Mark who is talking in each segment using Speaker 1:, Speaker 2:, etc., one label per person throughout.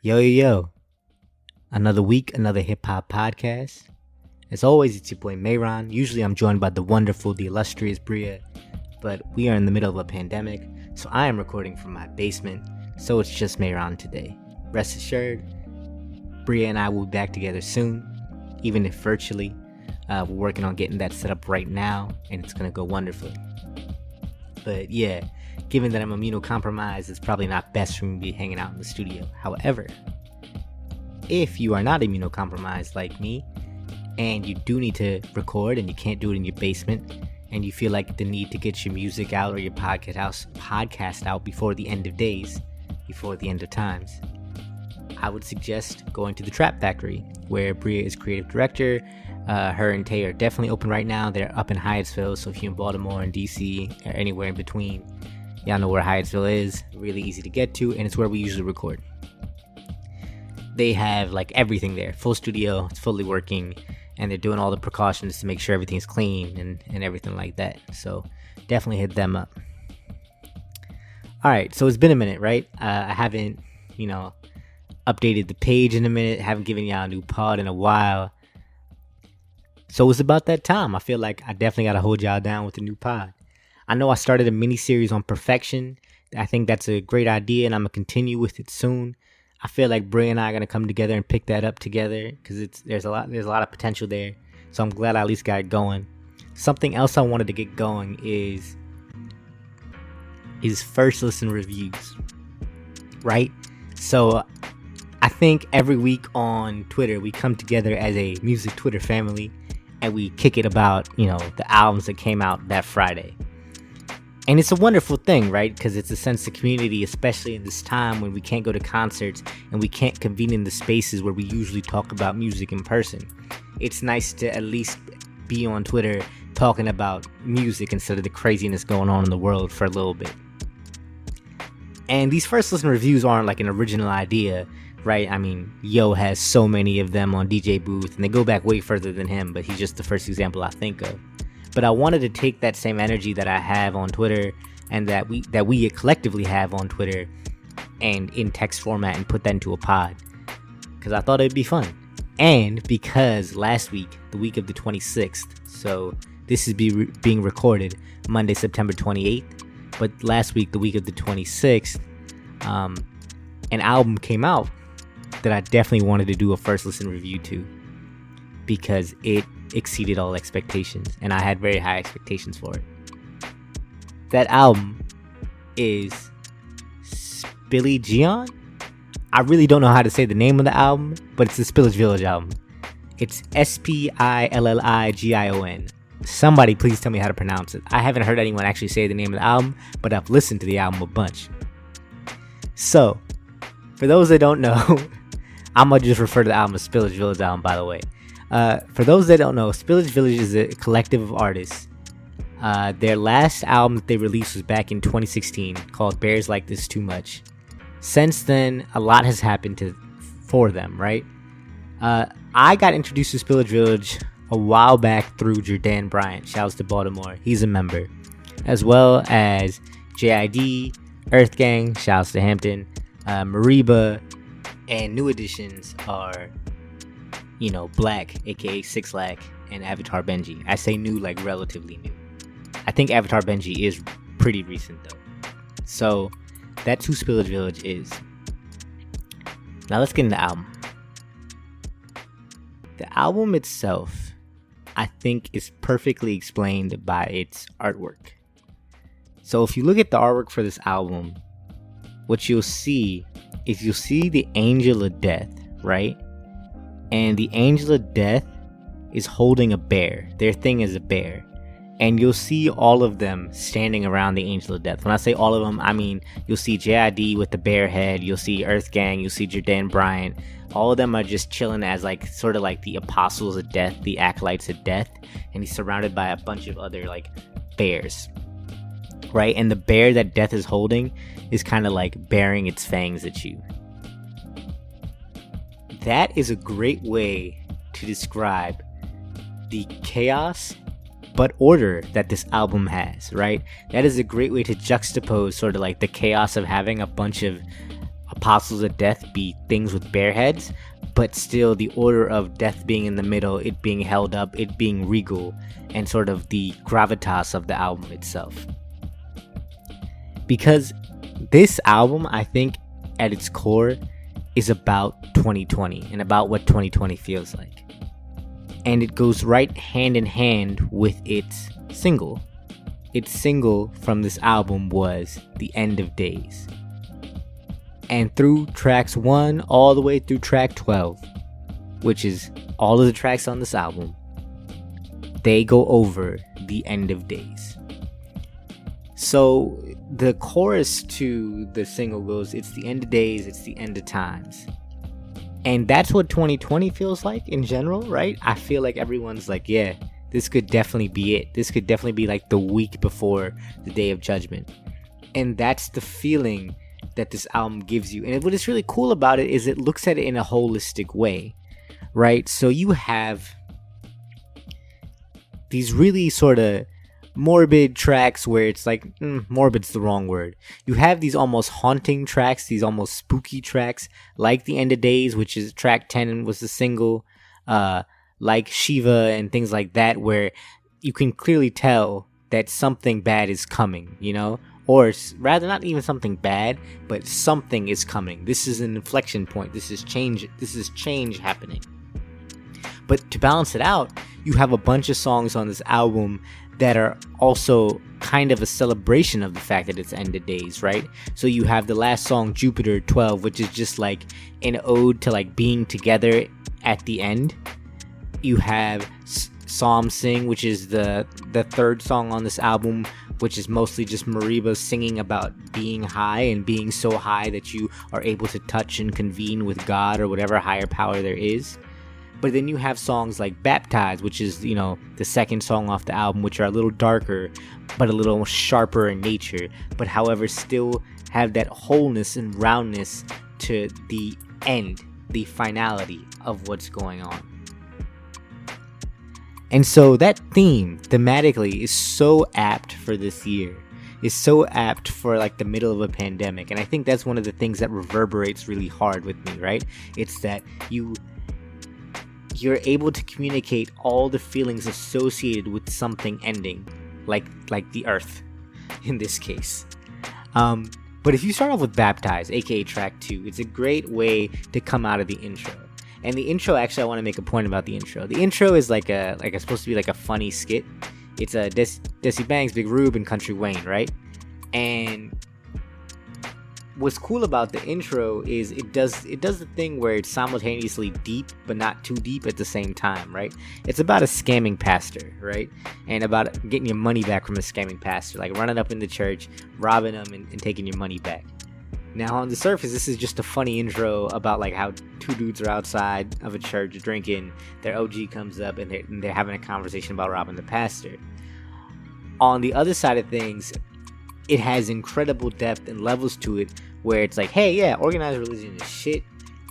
Speaker 1: Yo, yo, yo. Another week, another hip hop podcast. As always, it's your boy Mayron. Usually I'm joined by the wonderful, the illustrious Bria, but we are in the middle of a pandemic, so I am recording from my basement, so it's just Mayron today. Rest assured, Bria and I will be back together soon, even if virtually. We're working on getting that set up right now, and it's going to go wonderfully. But yeah, given that I'm immunocompromised, it's probably not best for me to be hanging out in the studio. However, if you are not immunocompromised like me, and you do need to record and you can't do it in your basement, and you feel like the need to get your music out or your podcast out before the end of days, before the end of times, I would suggest going to the Trap Factory, where Bria is creative director. Her and Tay are definitely open right now. They're up in Hyattsville, so if you're in Baltimore and DC or anywhere in between, y'all know where Hyattsville is. Really easy to get to, and it's where we usually record. They have like everything there, full studio, it's fully working, and they're doing all the precautions to make sure everything's clean and everything like that. So definitely hit them up. All right, so it's been a minute, right? I haven't, updated the page in a minute. Haven't given y'all a new pod in a while. So it's about that time. I feel like I definitely got to hold y'all down with a new pod. I know I started a mini series on perfection. I think that's a great idea, and I'm gonna continue with it soon. I feel like Bray and I are gonna come together and pick that up together because there's a lot of potential there. So I'm glad I at least got it going. Something else I wanted to get going is first listen reviews, right? So I think every week on Twitter we come together as a music Twitter family and we kick it about the albums that came out that Friday. And it's a wonderful thing, right? Because it's a sense of community, especially in this time when we can't go to concerts and we can't convene in the spaces where we usually talk about music in person. It's nice to at least be on Twitter talking about music instead of the craziness going on in the world for a little bit. And these first listen reviews aren't like an original idea, right? I mean, Yo has so many of them on DJ Booth, and they go back way further than him, but he's just the first example I think of. But I wanted to take that same energy that I have on Twitter and that we collectively have on Twitter and in text format and put that into a pod because I thought it'd be fun. And because last week, the week of the 26th, so this is being recorded Monday, September 28th, but last week, the week of the 26th, an album came out that I definitely wanted to do a first listen review to because it exceeded all expectations, and I had very high expectations for it. That album is Spillage. I really don't know how to say the name of the album, but it's the Spillage Village album. It's Spilligion. Somebody please tell me how to pronounce it. I haven't heard anyone actually say the name of the album, but I've listened to the album a bunch. So, for those that don't know, I'm going to just refer to the album as Spillage Village album, by the way. For those that don't know, Spillage Village is a collective of artists. Their last album that they released was back in 2016 called Bears Like This Too Much. Since then, a lot has happened for them, right? I got introduced to Spillage Village a while back through Jordan Bryant. Shouts to Baltimore. He's a member. As well as JID, Earth Gang, shouts to Hampton, Mariba, and new additions are Black, aka Six Lack, and Avatar Benji. I say new, like relatively new. I think Avatar Benji is pretty recent though. So that's who Spillage Village is. Now let's get into the album. The album itself, I think, is perfectly explained by its artwork. So if you look at the artwork for this album, what you'll see is the Angel of Death, right? And the Angel of Death is holding a bear. Their thing is a bear. And you'll see all of them standing around the Angel of Death. When I say all of them, I mean you'll see JID with the bear head. You'll see Earth Gang. You'll see Jordan Bryant. All of them are just chilling as like sort of like the apostles of death, the acolytes of death. And he's surrounded by a bunch of other like bears. Right? And the bear that Death is holding is kind of like baring its fangs at you. That is a great way to describe the chaos but order that this album has, right? That is a great way to juxtapose sort of like the chaos of having a bunch of Apostles of Death be things with bare heads, but still the order of death being in the middle, it being held up, it being regal, and sort of the gravitas of the album itself. Because this album, I think, at its core, is about 2020 and about what 2020 feels like. And it goes right hand in hand with its single. Its single from this album was The End of Days. And through tracks 1 all the way through track 12, which is all of the tracks on this album, they go over the end of days. So the chorus to the single goes, it's the end of days, it's the end of times. And that's what 2020 feels like in general, right? I feel like everyone's like, yeah, this could definitely be it. This could definitely be like the week before the Day of Judgment. And that's the feeling that this album gives you. And what is really cool about it is it looks at it in a holistic way, right? So you have these really sort of morbid tracks where it's like, morbid's the wrong word. You have these almost haunting tracks, these almost spooky tracks, like The End of Days, which is track 10 was the single, like Shiva and things like that, where you can clearly tell that something bad is coming, you know? Or rather, not even something bad, but something is coming. This is an inflection point. This is change happening. But to balance it out, you have a bunch of songs on this album that are also kind of a celebration of the fact that it's end of days, right? So you have the last song, Jupiter 12, which is just like an ode to like being together at the end. You have Psalm Sing, which is the third song on this album, which is mostly just Mariba singing about being high and being so high that you are able to touch and convene with God or whatever higher power there is. But then you have songs like Baptized, which is, you know, the second song off the album, which are a little darker, but a little sharper in nature, but however still have that wholeness and roundness to the end, the finality of what's going on. And so that theme, thematically, is so apt for this year. Is so apt for like the middle of a pandemic. And I think that's one of the things that reverberates really hard with me, right? It's that you're able to communicate all the feelings associated with something ending, like the earth, in this case. But if you start off with Baptized, aka track 2, it's a great way to come out of the intro. And the intro, actually, I want to make a point about the intro. The intro is like it's supposed to be like a funny skit. It's a Desi Banks, Big Rube, and Country Wayne, right? And what's cool about the intro is it does the thing where it's simultaneously deep but not too deep at the same time, right? It's about a scamming pastor, right? And about getting your money back from a scamming pastor, like running up in the church, robbing them, and taking your money back. Now, on the surface, this is just a funny intro about like how two dudes are outside of a church drinking. Their OG comes up and they're having a conversation about robbing the pastor. On the other side of things, it has incredible depth and levels to it, where it's like, hey, yeah, organized religion is shit,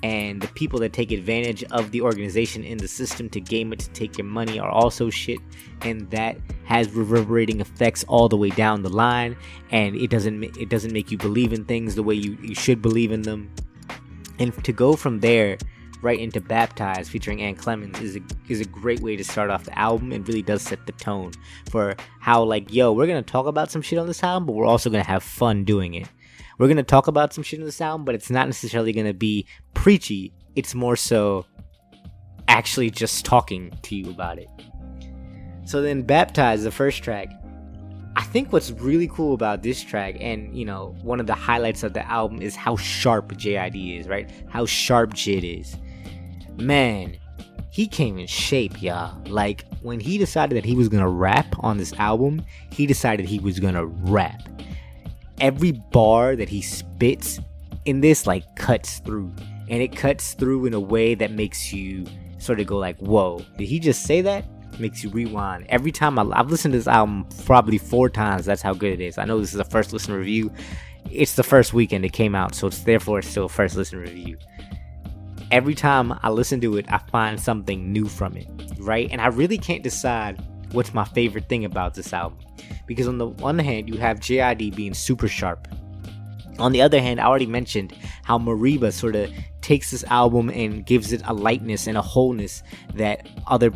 Speaker 1: and the people that take advantage of the organization in the system to game it to take your money are also shit, and that has reverberating effects all the way down the line, and it doesn't make you believe in things the way you should believe in them. And to go from there right into Baptized featuring Ann Clemens is a great way to start off the album, and really does set the tone for how, like, yo, we're gonna talk about some shit on this album, but we're also gonna have fun doing it. We're going to talk about some shit in this album, but it's not necessarily going to be preachy. It's more so actually just talking to you about it. So then Baptized, the first track, I think what's really cool about this track, and, you know, one of the highlights of the album, is how sharp JID is, right? How sharp Jid is. Man, he came in shape, y'all. Like, when he decided that he was going to rap on this album, he decided he was going to rap. Every bar that he spits in this, like, cuts through. And it cuts through in a way that makes you sort of go like, whoa, did he just say that? Makes you rewind. Every time I've listened to this album probably 4 times. That's how good it is. I know this is a first listen review. It's the first weekend it came out, so it's still a first listen review. Every time I listen to it, I find something new from it, right? And I really can't decide what's my favorite thing about this album. Because on the one hand, you have JID being super sharp. On the other hand, I already mentioned how Mariba sort of takes this album and gives it a lightness and a wholeness that other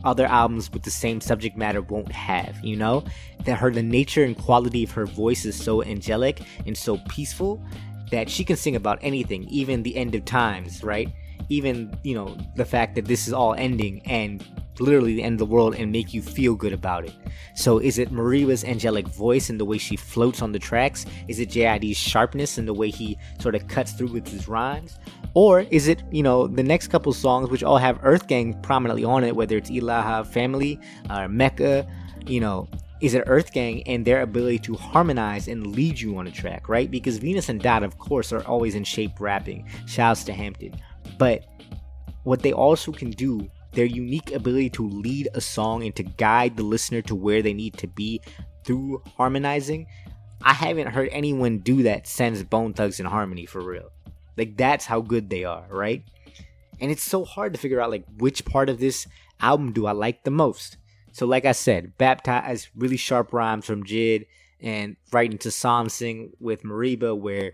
Speaker 1: albums with the same subject matter won't have, you know? That the nature and quality of her voice is so angelic and so peaceful that she can sing about anything, even the end of times, right? Even, you know, the fact that this is all ending and literally the end of the world, and make you feel good about it. So is it Mariba's angelic voice and the way she floats on the tracks? Is it JID's sharpness and the way he sort of cuts through with his rhymes? Or is it, you know, the next couple songs which all have Earth Gang prominently on it, whether it's Ilaha Family or Mecca, you know, is it Earth Gang and their ability to harmonize and lead you on a track, right? Because Venus and Dot, of course, are always in shape rapping. Shouts to Hampton. But what they also can do, their unique ability to lead a song and to guide the listener to where they need to be through harmonizing, I haven't heard anyone do that since Bone Thugs and Harmony, for real. Like, that's how good they are, right? And it's so hard to figure out, like, which part of this album do I like the most. So like I said, Baptized, really sharp rhymes from Jid, and right into Psalm Sing with Mariba, where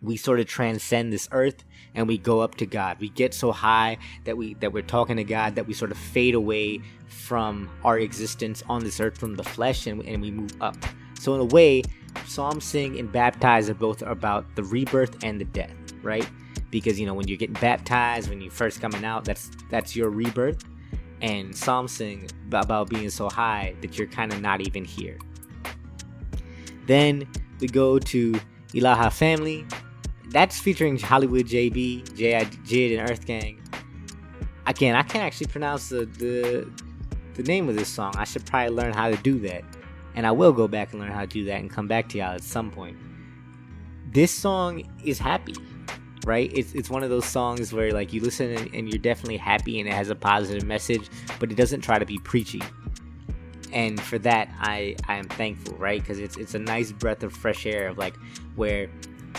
Speaker 1: we sort of transcend this earth and we go up to God. We get so high that we're talking to God, that we sort of fade away from our existence on this earth from the flesh, and we move up. So in a way, Psalm Sing and Baptized are both about the rebirth and the death, right? Because, you know, when you're getting baptized, when you're first coming out, that's your rebirth. And Psalm Sing about being so high that you're kind of not even here. Then we go to Ilaha Family. That's featuring Hollywood JB, Jid, and Earth Gang. Again, I can't actually pronounce the name of this song. I should probably learn how to do that. And I will go back and learn how to do that and come back to y'all at some point. This song is happy, right? It's one of those songs where, like, you listen and you're definitely happy and it has a positive message, but it doesn't try to be preachy. And for that, I am thankful, right? Because it's a nice breath of fresh air of, like, where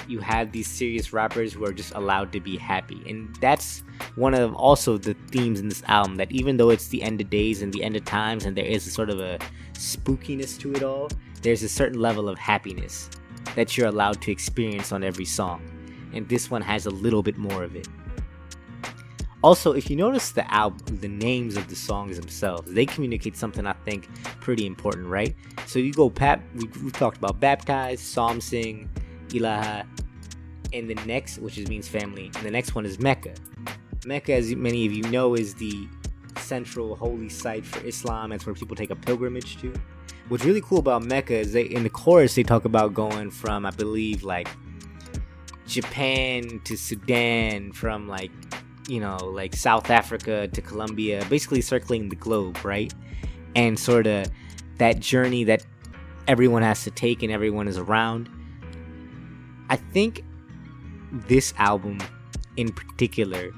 Speaker 1: you have these serious rappers who are just allowed to be happy. And that's one of also the themes in this album, that even though it's the end of days and the end of times and there is a sort of a spookiness to it all, there's a certain level of happiness that you're allowed to experience on every song. And this one has a little bit more of it. Also, if you notice the album, the names of the songs themselves, they communicate something I think pretty important, right? So you go we talked about Baptized, Psalm Sing, Ilaha, and the next, which means family, and the next one is Mecca. Mecca, as many of you know, is the central holy site for Islam. It's where people take a pilgrimage to. What's really cool about Mecca is in the chorus they talk about going from, I believe, like Japan to Sudan, from like, you know, like South Africa to Colombia, basically circling the globe, right? And sort of that journey that everyone has to take and everyone is around. I think this album in particular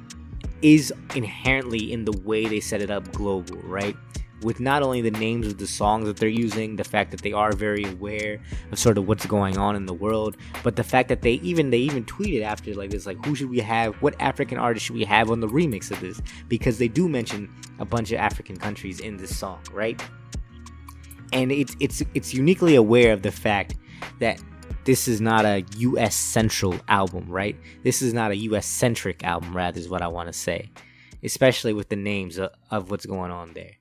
Speaker 1: is inherently, in the way they set it up, global, right? With not only the names of the songs that they're using, the fact that they are very aware of sort of what's going on in the world, but the fact that they even tweeted after, like, this, like, who should we have, what African artist should we have on the remix of this? Because they do mention a bunch of African countries in this song, right? And it's uniquely aware of the fact that this is not a US central album, right? This is not a US centric album, rather, is what I want to say, especially with the names of what's going on there.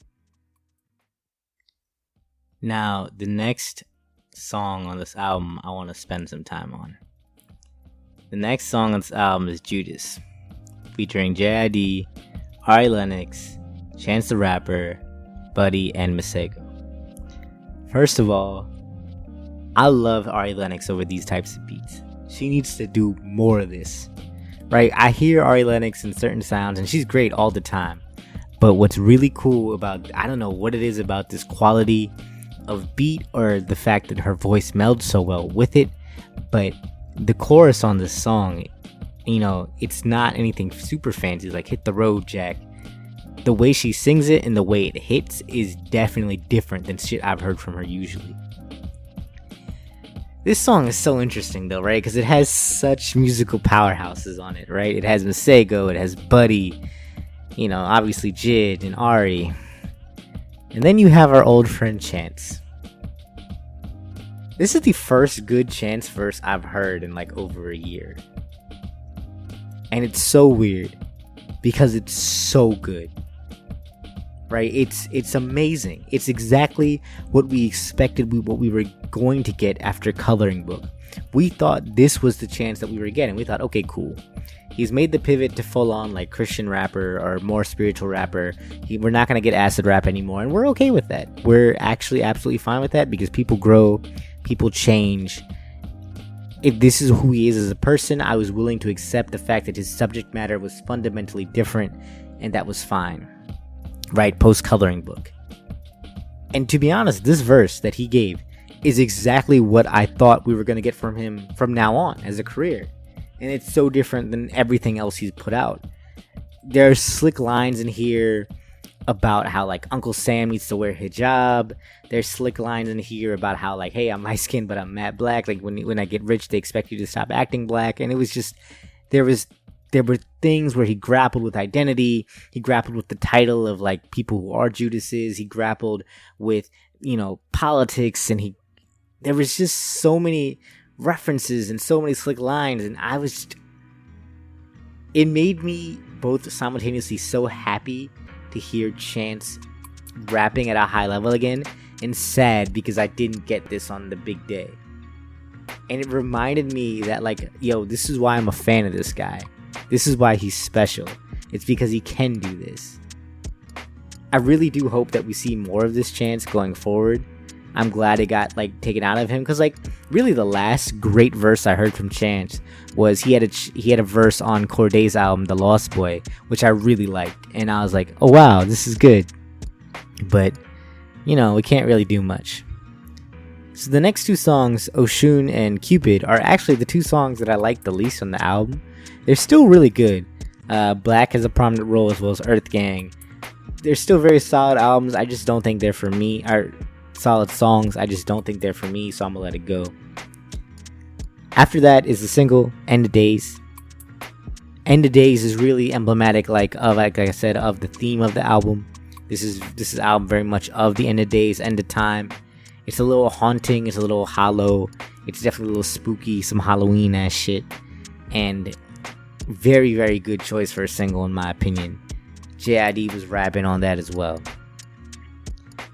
Speaker 1: Now, the next song on this album I want to spend some time on. The next song on this album is Judas, featuring JID, Ari Lennox, Chance the Rapper, Buddy, and Masego. First of all, I love Ari Lennox over these types of beats. She needs to do more of this, right? I hear Ari Lennox in certain sounds, and she's great all the time. But what's really cool about, I don't know what it is about this quality of beat, or the fact that her voice melds so well with it, but the chorus on this song, you know, it's not anything super fancy, like Hit the Road Jack. The way she sings it and the way it hits is definitely different than shit I've heard from her usually. This song is so interesting though, right? Because it has such musical powerhouses on it, right? It has Masego, it has Buddy, you know, obviously Jid and Ari. And then you have our old friend Chance. This is the first good Chance verse I've heard in like over a year. And it's so weird because it's so good. Right? It's amazing. It's exactly what we expected, what we were going to get after Coloring Book. We thought this was the Chance that we were getting. We thought, okay, cool. He's made the pivot to full on like Christian rapper or more spiritual rapper. We're not going to get acid rap anymore, and we're okay with that. We're actually absolutely fine with that because people grow, people change. If this is who he is as a person, I was willing to accept the fact that his subject matter was fundamentally different, and that was fine. Right? Post Coloring Book. And to be honest, this verse that he gave is exactly what I thought we were going to get from him from now on as a career. And it's so different than everything else he's put out. There are slick lines in here about how like Uncle Sam needs to wear hijab. There's slick lines in here about how like, hey, I'm light skinned but I'm matte black. Like when I get rich, they expect you to stop acting black. And it was just there were things where he grappled with identity. He grappled with the title of like people who are Judases. He grappled with, politics, and there was just so many references and so many slick lines, and it made me both simultaneously so happy to hear Chance rapping at a high level again, and sad because I didn't get this on the big day. And it reminded me that like, this is why I'm a fan of this guy. This is why he's special. It's because he can do this. I really do hope that we see more of this Chance going forward. I'm glad it got like taken out of him, because like really the last great verse I heard from Chance was he had a verse on Corday's album The Lost Boy, which I really liked, and I was like, oh wow, this is good. But we can't really do much. So the next two songs, Oshun and Cupid, are actually the two songs that I like the least on the album. They're still really good. Black has a prominent role, as well as Earth Gang. They're still very solid albums. I just don't think they're for me. Or solid songs. I just don't think they're for me, so I'm gonna let it go. After that is the single End of Days. End of Days is really emblematic, like I said, of the theme of the album. This is album very much of the end of days, end of time. It's a little haunting. It's a little hollow. It's definitely a little spooky, some Halloween ass shit, and very, very good choice for a single in my opinion. JID was rapping on that as well.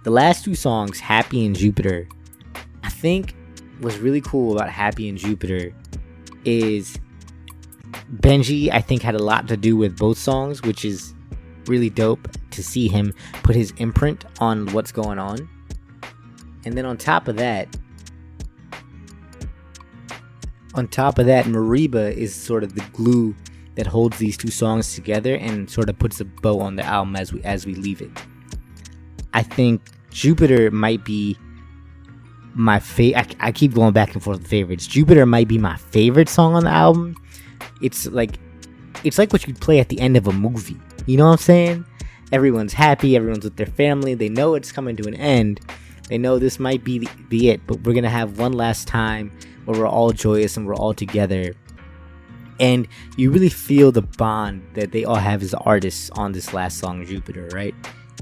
Speaker 1: The last two songs, Happy and Jupiter, I think what's really cool about Happy and Jupiter is Benji, I think, had a lot to do with both songs, which is really dope to see him put his imprint on what's going on. And then on top of that, Mariba is sort of the glue that holds these two songs together and sort of puts a bow on the album as we leave it. I think Jupiter might be my favorite. I keep going back and forth with favorites. Jupiter might be my favorite song on the album. It's like what you'd play at the end of a movie. You know what I'm saying? Everyone's happy. Everyone's with their family. They know it's coming to an end. They know this might be it, but we're gonna have one last time where we're all joyous and we're all together. And you really feel the bond that they all have as artists on this last song, Jupiter, right?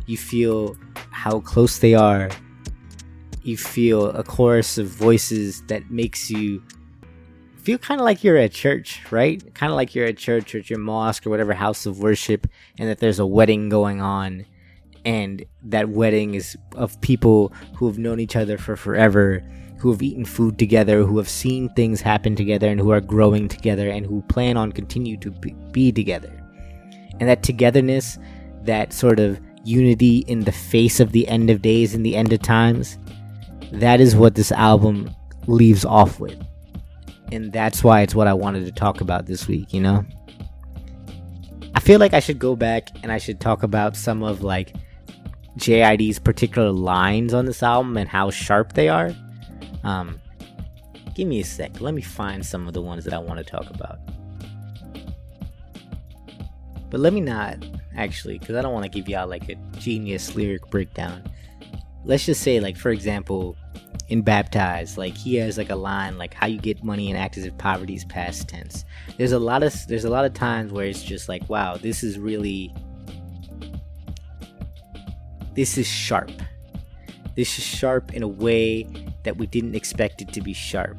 Speaker 1: You feel how close they are. You feel a chorus of voices that makes you feel kind of like you're at church, right? Kind of like you're at church or at your mosque or whatever house of worship, and that there's a wedding going on. And that wedding is of people who have known each other for forever, who have eaten food together, who have seen things happen together, and who are growing together, and who plan on continue to be together. And that togetherness, that sort of unity in the face of the end of days and the end of times, that is what this album leaves off with. And that's why it's what I wanted to talk about this week, you know? I feel like I should go back and I should talk about some of like JID's particular lines on this album and how sharp they are. Give me a sec. Let me find some of the ones that I want to talk about. But let me not, actually, because I don't want to give y'all like a genius lyric breakdown. Let's just say, like, for example, in Baptized, like, he has like a line like, how you get money and act as if poverty is past tense. There's a lot of times where it's just like, wow, this is sharp. This is sharp in a way that we didn't expect it to be sharp,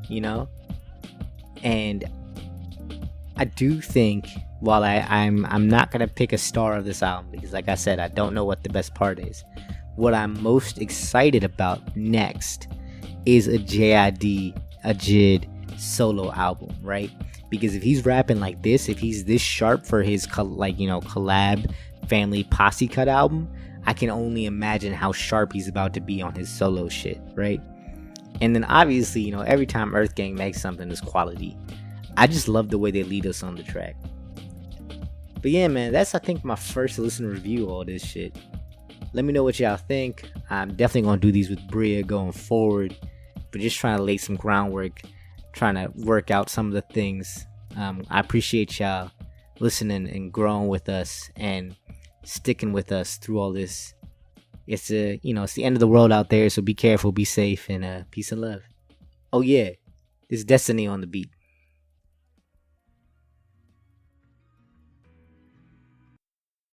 Speaker 1: you know? And I do think, while I'm not gonna pick a star of this album, because like I said, I don't know what the best part is. What I'm most excited about next is a Ajid solo album, right? Because if he's rapping like this, if he's this sharp for his collab family posse cut album, I can only imagine how sharp he's about to be on his solo shit, right? And then obviously, every time Earth Gang makes something, it's quality. I just love the way they lead us on the track. But yeah, man, that's, I think, my first listen review of all this shit. Let me know what y'all think. I'm definitely going to do these with Bria going forward. But just trying to lay some groundwork, trying to work out some of the things. I appreciate y'all listening and growing with us and sticking with us through all this. It's it's the end of the world out there, so be careful, be safe, and peace and love. Oh yeah, it's Destiny on the beat.